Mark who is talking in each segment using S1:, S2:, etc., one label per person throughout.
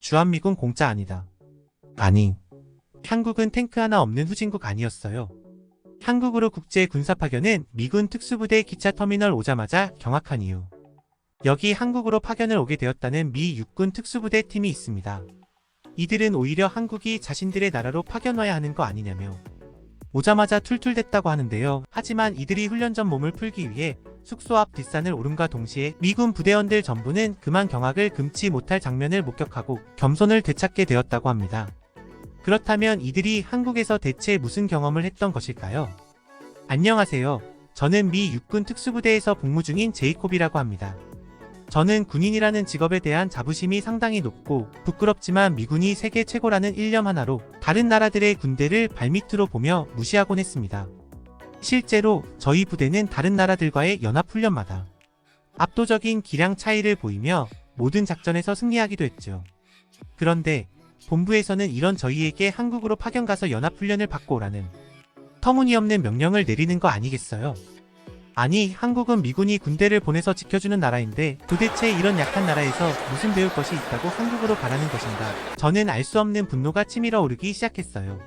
S1: 주한미군 공짜 아니다. 아니, 한국은 탱크 하나 없는 후진국 아니었어요. 한국으로 국제 군사 파견은 미군 특수부대 기차 터미널 오자마자 경악한 이유. 여기 한국으로 파견을 오게 되었다는 미 육군 특수부대 팀이 있습니다. 이들은 오히려 한국이 자신들의 나라로 파견 와야 하는 거 아니냐며 오자마자 툴툴댔다고 하는데요. 하지만 이들이 훈련 전 몸을 풀기 위해 숙소 앞 뒷산을 오름과 동시에 미군 부대원들 전부는 그만 경악을 금치 못할 장면을 목격하고 겸손을 되찾게 되었다고 합니다. 그렇다면 이들이 한국에서 대체 무슨 경험을 했던 것일까요? 안녕하세요. 저는 미 육군 특수부대에서 복무 중인 제이콥이라고 합니다. 저는 군인이라는 직업에 대한 자부심이 상당히 높고 부끄럽지만 미군이 세계 최고라는 일념 하나로 다른 나라들의 군대를 발밑으로 보며 무시하곤 했습니다. 실제로 저희 부대는 다른 나라들과의 연합훈련마다 압도적인 기량 차이를 보이며 모든 작전에서 승리하기도 했죠. 그런데 본부에서는 이런 저희에게 한국으로 파견 가서 연합훈련을 받고 오라는 터무니없는 명령을 내리는 거 아니겠어요? 아니, 한국은 미군이 군대를 보내서 지켜주는 나라인데 도대체 이런 약한 나라에서 무슨 배울 것이 있다고 한국으로 가라는 것인가? 저는 알 수 없는 분노가 치밀어 오르기 시작했어요.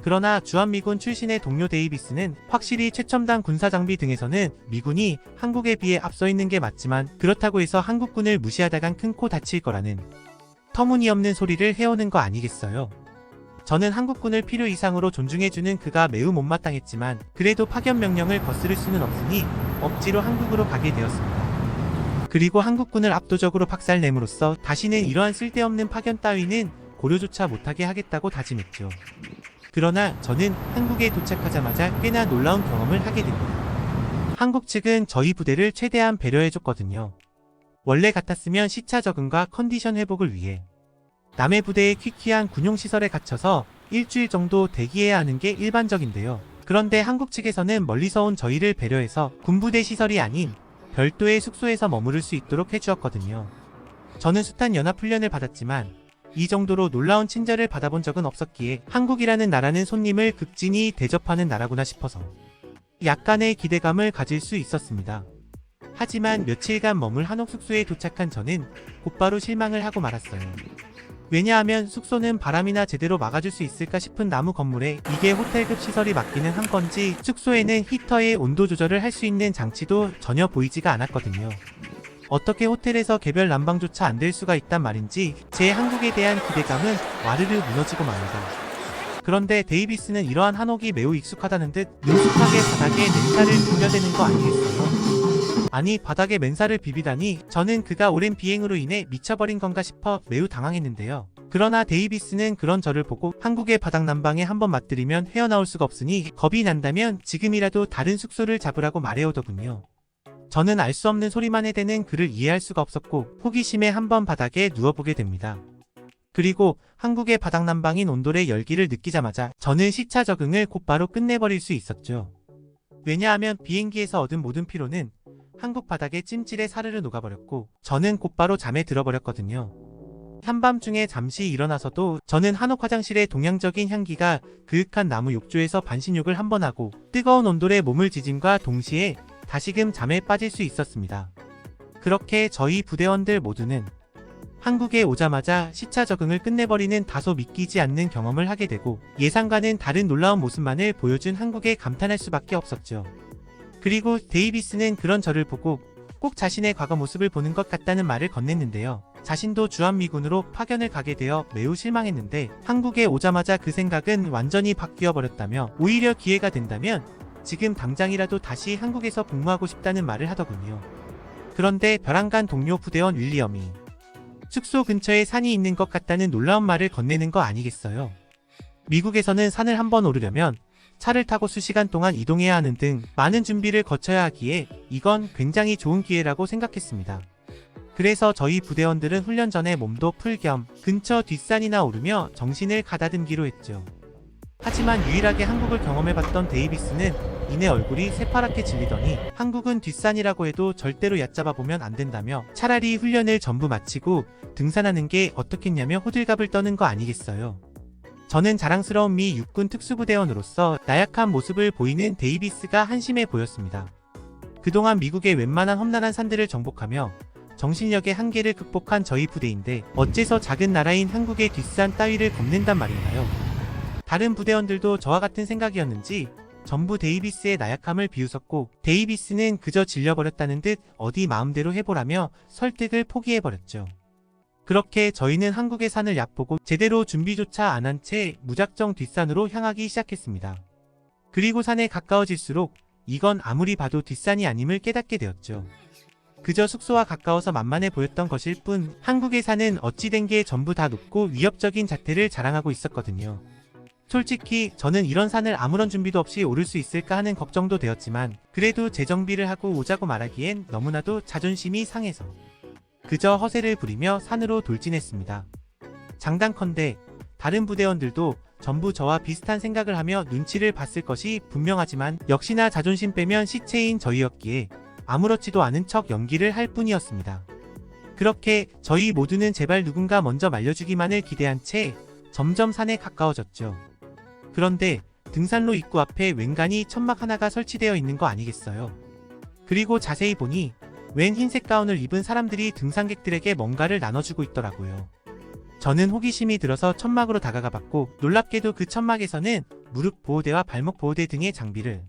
S1: 그러나 주한미군 출신의 동료 데이비스는 확실히 최첨단 군사장비 등에서는 미군이 한국에 비해 앞서 있는 게 맞지만 그렇다고 해서 한국군을 무시하다간 큰 코 다칠 거라는 터무니없는 소리를 해오는 거 아니겠어요? 저는 한국군을 필요 이상으로 존중해주는 그가 매우 못마땅했지만 그래도 파견 명령을 거스를 수는 없으니 억지로 한국으로 가게 되었습니다. 그리고 한국군을 압도적으로 박살냄으로써 다시는 이러한 쓸데없는 파견 따위는 고려조차 못하게 하겠다고 다짐했죠. 그러나 저는 한국에 도착하자마자 꽤나 놀라운 경험을 하게 됩니다. 한국 측은 저희 부대를 최대한 배려해줬거든요. 원래 같았으면 시차 적응과 컨디션 회복을 위해 남의 부대의 퀴퀴한 군용시설에 갇혀서 일주일 정도 대기해야 하는 게 일반적인데요. 그런데 한국 측에서는 멀리서 온 저희를 배려해서 군부대 시설이 아닌 별도의 숙소에서 머무를 수 있도록 해주었거든요. 저는 숱한 연합훈련을 받았지만 이 정도로 놀라운 친절을 받아본 적은 없었기에 한국이라는 나라는 손님을 극진히 대접하는 나라구나 싶어서 약간의 기대감을 가질 수 있었습니다. 하지만 며칠간 머물 한옥 숙소에 도착한 저는 곧바로 실망을 하고 말았어요. 왜냐하면 숙소는 바람이나 제대로 막아줄 수 있을까 싶은 나무 건물에 이게 호텔급 시설이 맞기는 한 건지 숙소에는 히터의 온도 조절을 할 수 있는 장치도 전혀 보이지가 않았거든요. 어떻게 호텔에서 개별 난방조차 안 될 수가 있단 말인지 제 한국에 대한 기대감은 와르르 무너지고 맙니다. 그런데 데이비스는 이러한 한옥이 매우 익숙하다는 듯 능숙하게 바닥에 맨살을 비벼대는 거 아니겠어요? 아니, 바닥에 맨살을 비비다니 저는 그가 오랜 비행으로 인해 미쳐버린 건가 싶어 매우 당황했는데요. 그러나 데이비스는 그런 저를 보고 한국의 바닥 난방에 한번 맞들이면 헤어나올 수가 없으니 겁이 난다면 지금이라도 다른 숙소를 잡으라고 말해오더군요. 저는 알 수 없는 소리만 해대는 그를 이해할 수가 없었고 호기심에 한번 바닥에 누워보게 됩니다. 그리고 한국의 바닥 난방인 온돌의 열기를 느끼자마자 저는 시차 적응을 곧바로 끝내버릴 수 있었죠. 왜냐하면 비행기에서 얻은 모든 피로는 한국 바닥에 찜질에 사르르 녹아버렸고 저는 곧바로 잠에 들어버렸거든요. 한밤중에 잠시 일어나서도 저는 한옥 화장실의 동양적인 향기가 그윽한 나무 욕조에서 반신욕을 한번 하고 뜨거운 온돌에 몸을 지짐과 동시에 다시금 잠에 빠질 수 있었습니다. 그렇게 저희 부대원들 모두는 한국에 오자마자 시차 적응을 끝내버리는 다소 믿기지 않는 경험을 하게 되고 예상과는 다른 놀라운 모습만을 보여준 한국에 감탄할 수밖에 없었죠. 그리고 데이비스는 그런 저를 보고 꼭 자신의 과거 모습을 보는 것 같다는 말을 건넸는데요. 자신도 주한미군으로 파견을 가게 되어 매우 실망했는데 한국에 오자마자 그 생각은 완전히 바뀌어 버렸다며 오히려 기회가 된다면 지금 당장이라도 다시 한국에서 복무하고 싶다는 말을 하더군요. 그런데 벼랑간 동료 부대원 윌리엄이 숙소 근처에 산이 있는 것 같다는 놀라운 말을 건네는 거 아니겠어요? 미국에서는 산을 한번 오르려면 차를 타고 수시간 동안 이동해야 하는 등 많은 준비를 거쳐야 하기에 이건 굉장히 좋은 기회라고 생각했습니다. 그래서 저희 부대원들은 훈련 전에 몸도 풀 겸 근처 뒷산이나 오르며 정신을 가다듬기로 했죠. 하지만 유일하게 한국을 경험해봤던 데이비스는 이내 얼굴이 새파랗게 질리더니 한국은 뒷산이라고 해도 절대로 얕잡아 보면 안 된다며 차라리 훈련을 전부 마치고 등산하는 게 어떻겠냐며 호들갑을 떠는 거 아니겠어요. 저는 자랑스러운 미 육군 특수부대원으로서 나약한 모습을 보이는 데이비스가 한심해 보였습니다. 그동안 미국의 웬만한 험난한 산들을 정복하며 정신력의 한계를 극복한 저희 부대인데 어째서 작은 나라인 한국의 뒷산 따위를 겁낸단 말인가요? 다른 부대원들도 저와 같은 생각이었는지 전부 데이비스의 나약함을 비웃었고 데이비스는 그저 질려버렸다는 듯 어디 마음대로 해보라며 설득을 포기해버렸죠. 그렇게 저희는 한국의 산을 얕보고 제대로 준비조차 안 한 채 무작정 뒷산으로 향하기 시작했습니다. 그리고 산에 가까워질수록 이건 아무리 봐도 뒷산이 아님을 깨닫게 되었죠. 그저 숙소와 가까워서 만만해 보였던 것일 뿐 한국의 산은 어찌된 게 전부 다 높고 위협적인 자태를 자랑하고 있었거든요. 솔직히 저는 이런 산을 아무런 준비도 없이 오를 수 있을까 하는 걱정도 되었지만 그래도 재정비를 하고 오자고 말하기엔 너무나도 자존심이 상해서 그저 허세를 부리며 산으로 돌진했습니다. 장단컨대 다른 부대원들도 전부 저와 비슷한 생각을 하며 눈치를 봤을 것이 분명하지만 역시나 자존심 빼면 시체인 저희였기에 아무렇지도 않은 척 연기를 할 뿐이었습니다. 그렇게 저희 모두는 제발 누군가 먼저 말려주기만을 기대한 채 점점 산에 가까워졌죠. 그런데 등산로 입구 앞에 웬간히 천막 하나가 설치되어 있는 거 아니겠어요? 그리고 자세히 보니 웬 흰색 가운을 입은 사람들이 등산객들에게 뭔가를 나눠주고 있더라고요. 저는 호기심이 들어서 천막으로 다가가 봤고 놀랍게도 그 천막에서는 무릎 보호대와 발목 보호대 등의 장비를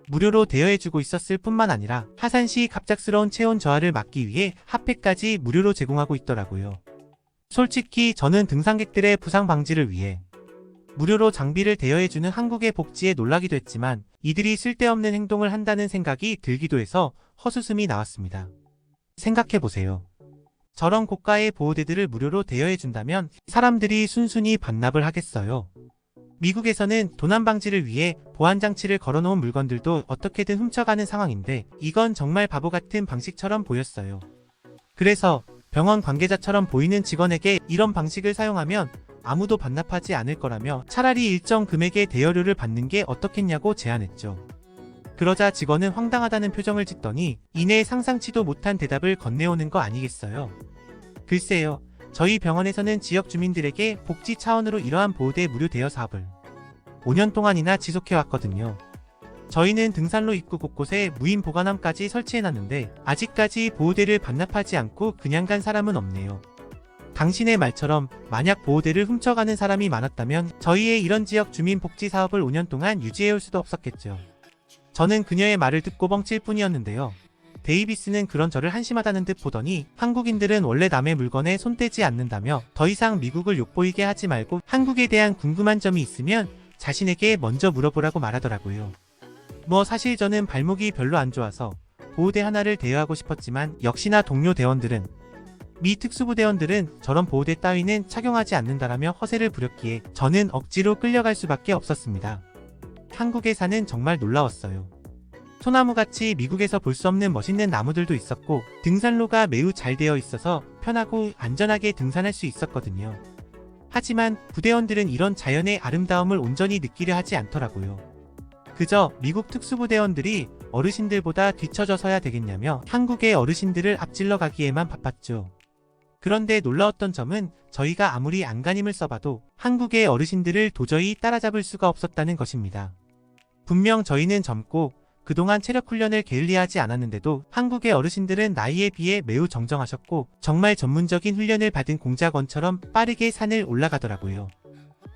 S1: 무료로 대여해주고 있었을 뿐만 아니라 하산시 갑작스러운 체온 저하를 막기 위해 핫팩까지 무료로 제공하고 있더라고요. 솔직히 저는 등산객들의 부상 방지를 위해 무료로 장비를 대여해주는 한국의 복지에 놀라기도 했지만 이들이 쓸데없는 행동을 한다는 생각이 들기도 해서 헛웃음이 나왔습니다. 생각해보세요. 저런 고가의 보호대들을 무료로 대여해준다면 사람들이 순순히 반납을 하겠어요. 미국에서는 도난 방지를 위해 보안장치를 걸어놓은 물건들도 어떻게든 훔쳐가는 상황인데 이건 정말 바보 같은 방식처럼 보였어요. 그래서 병원 관계자처럼 보이는 직원에게 이런 방식을 사용하면 아무도 반납하지 않을 거라며 차라리 일정 금액의 대여료를 받는 게 어떻겠냐고 제안했죠. 그러자 직원은 황당하다는 표정을 짓더니 이내 상상치도 못한 대답을 건네오는 거 아니겠어요? 글쎄요. 저희 병원에서는 지역 주민들에게 복지 차원으로 이러한 보호대 무료 대여 사업을 5년 동안이나 지속해왔거든요. 저희는 등산로 입구 곳곳에 무인 보관함까지 설치해놨는데 아직까지 보호대를 반납하지 않고 그냥 간 사람은 없네요. 당신의 말처럼 만약 보호대를 훔쳐가는 사람이 많았다면 저희의 이런 지역 주민 복지 사업을 5년 동안 유지해올 수도 없었겠죠. 저는 그녀의 말을 듣고 뻥칠 뿐이었는데요. 데이비스는 그런 저를 한심하다는 듯 보더니 한국인들은 원래 남의 물건에 손대지 않는다며 더 이상 미국을 욕보이게 하지 말고 한국에 대한 궁금한 점이 있으면 자신에게 먼저 물어보라고 말하더라고요. 사실 저는 발목이 별로 안 좋아서 보호대 하나를 대여하고 싶었지만 역시나 동료 대원들은 미 특수부대원들은 저런 보호대 따위는 착용하지 않는다라며 허세를 부렸기에 저는 억지로 끌려갈 수밖에 없었습니다. 한국의 산은 정말 놀라웠어요. 소나무같이 미국에서 볼 수 없는 멋있는 나무들도 있었고 등산로가 매우 잘 되어 있어서 편하고 안전하게 등산할 수 있었거든요. 하지만 부대원들은 이런 자연의 아름다움을 온전히 느끼려 하지 않더라고요. 그저 미국 특수부대원들이 어르신들보다 뒤처져서야 되겠냐며 한국의 어르신들을 앞질러 가기에만 바빴죠. 그런데 놀라웠던 점은 저희가 아무리 안간힘을 써봐도 한국의 어르신들을 도저히 따라잡을 수가 없었다는 것입니다. 분명 저희는 젊고 그동안 체력 훈련을 게을리하지 않았는데도 한국의 어르신들은 나이에 비해 매우 정정하셨고 정말 전문적인 훈련을 받은 공작원처럼 빠르게 산을 올라가더라고요.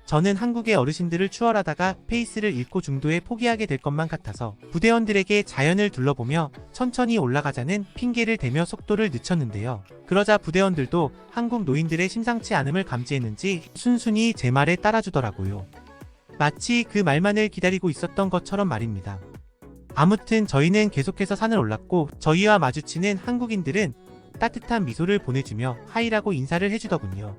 S1: 저는 한국의 어르신들을 추월하다가 페이스를 잃고 중도에 포기하게 될 것만 같아서 부대원들에게 자연을 둘러보며 천천히 올라가자는 핑계를 대며 속도를 늦췄는데요. 그러자 부대원들도 한국 노인들의 심상치 않음을 감지했는지 순순히 제 말에 따라주더라고요. 마치 그 말만을 기다리고 있었던 것처럼 말입니다. 아무튼 저희는 계속해서 산을 올랐고 저희와 마주치는 한국인들은 따뜻한 미소를 보내주며 하이라고 인사를 해주더군요.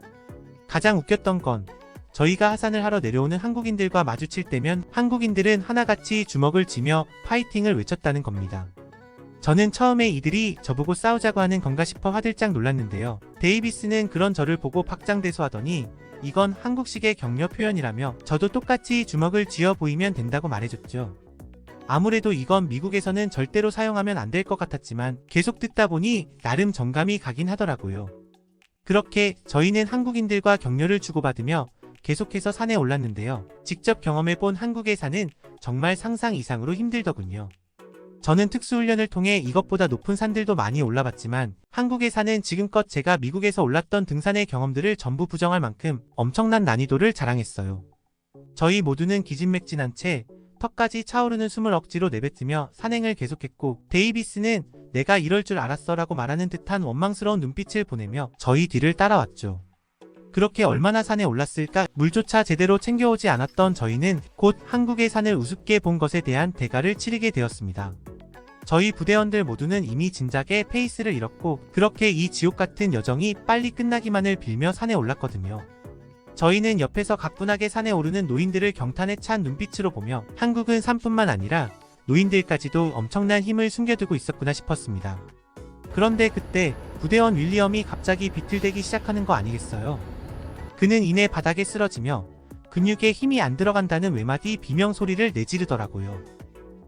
S1: 가장 웃겼던 건 저희가 하산을 하러 내려오는 한국인들과 마주칠 때면 한국인들은 하나같이 주먹을 쥐며 파이팅을 외쳤다는 겁니다. 저는 처음에 이들이 저보고 싸우자고 하는 건가 싶어 화들짝 놀랐는데요. 데이비스는 그런 저를 보고 박장대소하더니 이건 한국식의 격려 표현이라며 저도 똑같이 주먹을 쥐어 보이면 된다고 말해줬죠. 아무래도 이건 미국에서는 절대로 사용하면 안 될 것 같았지만 계속 듣다 보니 나름 정감이 가긴 하더라고요. 그렇게 저희는 한국인들과 격려를 주고받으며 계속해서 산에 올랐는데요. 직접 경험해본 한국의 산은 정말 상상 이상으로 힘들더군요. 저는 특수훈련을 통해 이것보다 높은 산들도 많이 올라봤지만 한국의 산은 지금껏 제가 미국에서 올랐던 등산의 경험들을 전부 부정할 만큼 엄청난 난이도를 자랑했어요. 저희 모두는 기진맥진한 채 턱까지 차오르는 숨을 억지로 내뱉으며 산행을 계속했고 데이비스는 내가 이럴 줄 알았어 라고 말하는 듯한 원망스러운 눈빛을 보내며 저희 뒤를 따라왔죠. 그렇게 얼마나 산에 올랐을까 물조차 제대로 챙겨오지 않았던 저희는 곧 한국의 산을 우습게 본 것에 대한 대가를 치르게 되었습니다. 저희 부대원들 모두는 이미 진작에 페이스를 잃었고 그렇게 이 지옥같은 여정이 빨리 끝나기만을 빌며 산에 올랐거든요. 저희는 옆에서 가뿐하게 산에 오르는 노인들을 경탄에 찬 눈빛으로 보며 한국은 산뿐만 아니라 노인들까지도 엄청난 힘을 숨겨두고 있었구나 싶었습니다. 그런데 그때 부대원 윌리엄이 갑자기 비틀대기 시작하는 거 아니겠어요? 그는 이내 바닥에 쓰러지며 근육에 힘이 안 들어간다는 외마디 비명 소리를 내지르더라고요.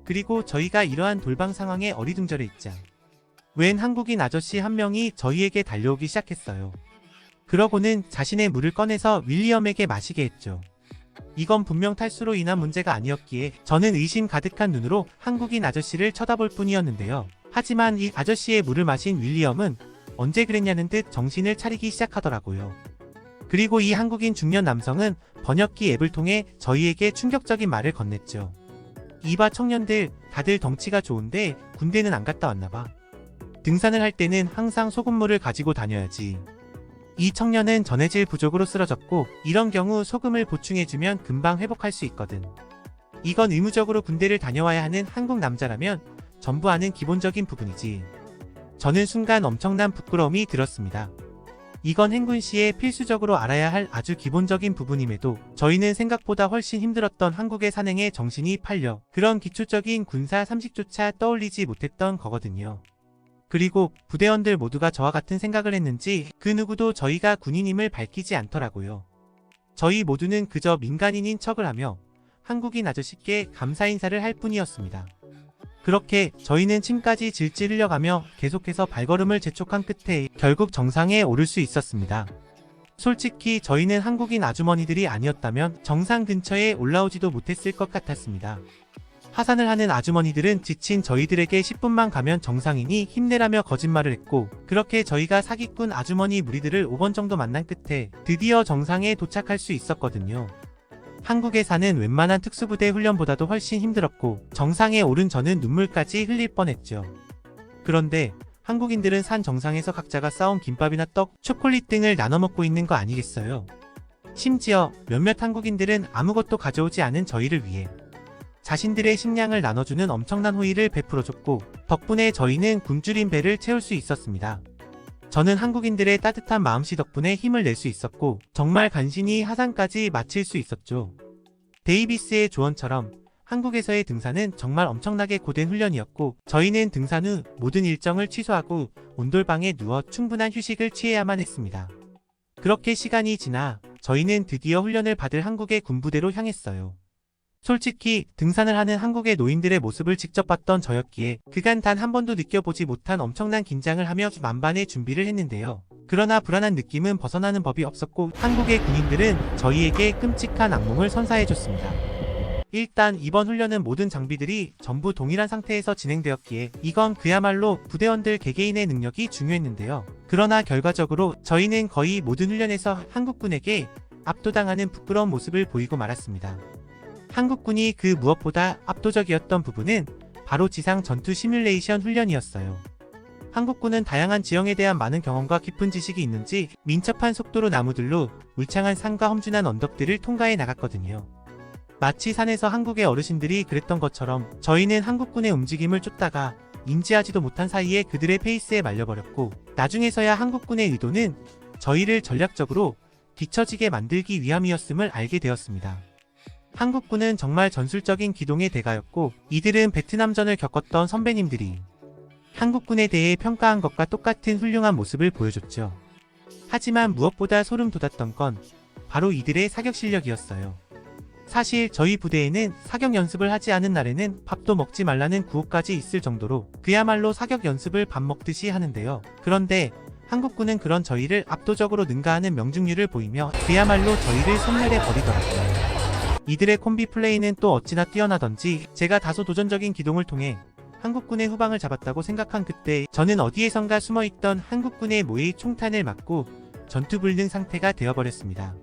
S1: 그리고 저희가 이러한 돌방 상황에 어리둥절해 있자 웬 한국인 아저씨 한 명이 저희에게 달려오기 시작했어요. 그러고는 자신의 물을 꺼내서 윌리엄에게 마시게 했죠. 이건 분명 탈수로 인한 문제가 아니었기에 저는 의심 가득한 눈으로 한국인 아저씨를 쳐다볼 뿐이었는데요. 하지만 이 아저씨의 물을 마신 윌리엄은 언제 그랬냐는 듯 정신을 차리기 시작하더라고요. 그리고 이 한국인 중년 남성은 번역기 앱을 통해 저희에게 충격적인 말을 건넸죠. 이봐 청년들, 다들 덩치가 좋은데 군대는 안 갔다 왔나봐. 등산을 할 때는 항상 소금물을 가지고 다녀야지. 이 청년은 전해질 부족으로 쓰러졌고 이런 경우 소금을 보충해주면 금방 회복할 수 있거든. 이건 의무적으로 군대를 다녀와야 하는 한국 남자라면 전부 아는 기본적인 부분이지. 저는 순간 엄청난 부끄러움이 들었습니다. 이건 행군 시에 필수적으로 알아야 할 아주 기본적인 부분임에도 저희는 생각보다 훨씬 힘들었던 한국의 산행에 정신이 팔려 그런 기초적인 군사 상식조차 떠올리지 못했던 거거든요. 그리고 부대원들 모두가 저와 같은 생각을 했는지 그 누구도 저희가 군인임을 밝히지 않더라고요. 저희 모두는 그저 민간인인 척을 하며 한국인 아저씨께 감사 인사를 할 뿐이었습니다. 그렇게 저희는 침까지 질질 흘려가며 계속해서 발걸음을 재촉한 끝에 결국 정상에 오를 수 있었습니다. 솔직히 저희는 한국인 아주머니들이 아니었다면 정상 근처에 올라오지도 못했을 것 같았습니다. 하산을 하는 아주머니들은 지친 저희들에게 10분만 가면 정상이니 힘내라며 거짓말을 했고 그렇게 저희가 사기꾼 아주머니 무리들을 5번 정도 만난 끝에 드디어 정상에 도착할 수 있었거든요. 한국에 사는 웬만한 특수부대 훈련보다도 훨씬 힘들었고 정상에 오른 저는 눈물까지 흘릴 뻔했죠. 그런데 한국인들은 산 정상에서 각자가 싸온 김밥이나 떡, 초콜릿 등을 나눠 먹고 있는 거 아니겠어요? 심지어 몇몇 한국인들은 아무것도 가져오지 않은 저희를 위해 자신들의 식량을 나눠주는 엄청난 호의를 베풀어줬고 덕분에 저희는 굶주린 배를 채울 수 있었습니다. 저는 한국인들의 따뜻한 마음씨 덕분에 힘을 낼 수 있었고 정말 간신히 하산까지 마칠 수 있었죠. 데이비스의 조언처럼 한국에서의 등산은 정말 엄청나게 고된 훈련이었고 저희는 등산 후 모든 일정을 취소하고 온돌방에 누워 충분한 휴식을 취해야만 했습니다. 그렇게 시간이 지나 저희는 드디어 훈련을 받을 한국의 군부대로 향했어요. 솔직히 등산을 하는 한국의 노인들의 모습을 직접 봤던 저였기에 그간 단 한 번도 느껴보지 못한 엄청난 긴장을 하며 만반의 준비를 했는데요. 그러나 불안한 느낌은 벗어나는 법이 없었고 한국의 군인들은 저희에게 끔찍한 악몽을 선사해줬습니다. 일단 이번 훈련은 모든 장비들이 전부 동일한 상태에서 진행되었기에 이건 그야말로 부대원들 개개인의 능력이 중요했는데요. 그러나 결과적으로 저희는 거의 모든 훈련에서 한국군에게 압도당하는 부끄러운 모습을 보이고 말았습니다. 한국군이 그 무엇보다 압도적이었던 부분은 바로 지상 전투 시뮬레이션 훈련이었어요. 한국군은 다양한 지형에 대한 많은 경험과 깊은 지식이 있는지 민첩한 속도로 나무들로 울창한 산과 험준한 언덕들을 통과해 나갔거든요. 마치 산에서 한국의 어르신들이 그랬던 것처럼 저희는 한국군의 움직임을 쫓다가 인지하지도 못한 사이에 그들의 페이스에 말려버렸고 나중에서야 한국군의 의도는 저희를 전략적으로 뒤처지게 만들기 위함이었음을 알게 되었습니다. 한국군은 정말 전술적인 기동의 대가였고 이들은 베트남전을 겪었던 선배님들이 한국군에 대해 평가한 것과 똑같은 훌륭한 모습을 보여줬죠. 하지만 무엇보다 소름 돋았던 건 바로 이들의 사격 실력이었어요. 사실 저희 부대에는 사격 연습을 하지 않은 날에는 밥도 먹지 말라는 구호까지 있을 정도로 그야말로 사격 연습을 밥 먹듯이 하는데요. 그런데 한국군은 그런 저희를 압도적으로 능가하는 명중률을 보이며 그야말로 저희를 섬멸해 버리더라고요. 이들의 콤비 플레이는 또 어찌나 뛰어나던지 제가 다소 도전적인 기동을 통해 한국군의 후방을 잡았다고 생각한 그때 저는 어디에선가 숨어있던 한국군의 모의 총탄을 맞고 전투불능 상태가 되어버렸습니다.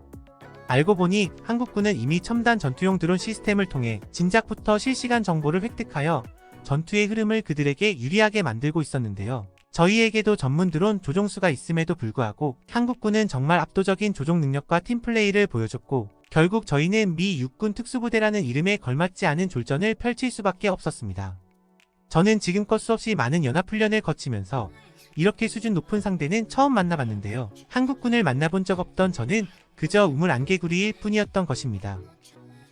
S1: 알고 보니 한국군은 이미 첨단 전투용 드론 시스템을 통해 진작부터 실시간 정보를 획득하여 전투의 흐름을 그들에게 유리하게 만들고 있었는데요. 저희에게도 전문 드론 조종수가 있음에도 불구하고 한국군은 정말 압도적인 조종 능력과 팀플레이를 보여줬고 결국 저희는 미 육군 특수부대라는 이름에 걸맞지 않은 졸전을 펼칠 수밖에 없었습니다. 저는 지금껏 수없이 많은 연합훈련을 거치면서 이렇게 수준 높은 상대는 처음 만나봤는데요. 한국군을 만나본 적 없던 저는 그저 우물 안개구리일 뿐이었던 것입니다.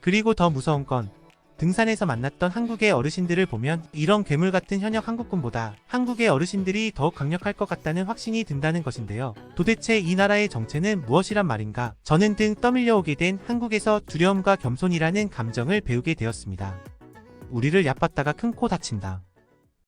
S1: 그리고 더 무서운 건 등산에서 만났던 한국의 어르신들을 보면 이런 괴물 같은 현역 한국군보다 한국의 어르신들이 더욱 강력할 것 같다는 확신이 든다는 것인데요. 도대체 이 나라의 정체는 무엇이란 말인가? 저는 등 떠밀려 오게 된 한국에서 두려움과 겸손이라는 감정을 배우게 되었습니다. 우리를 얕봤다가 큰 코 다친다.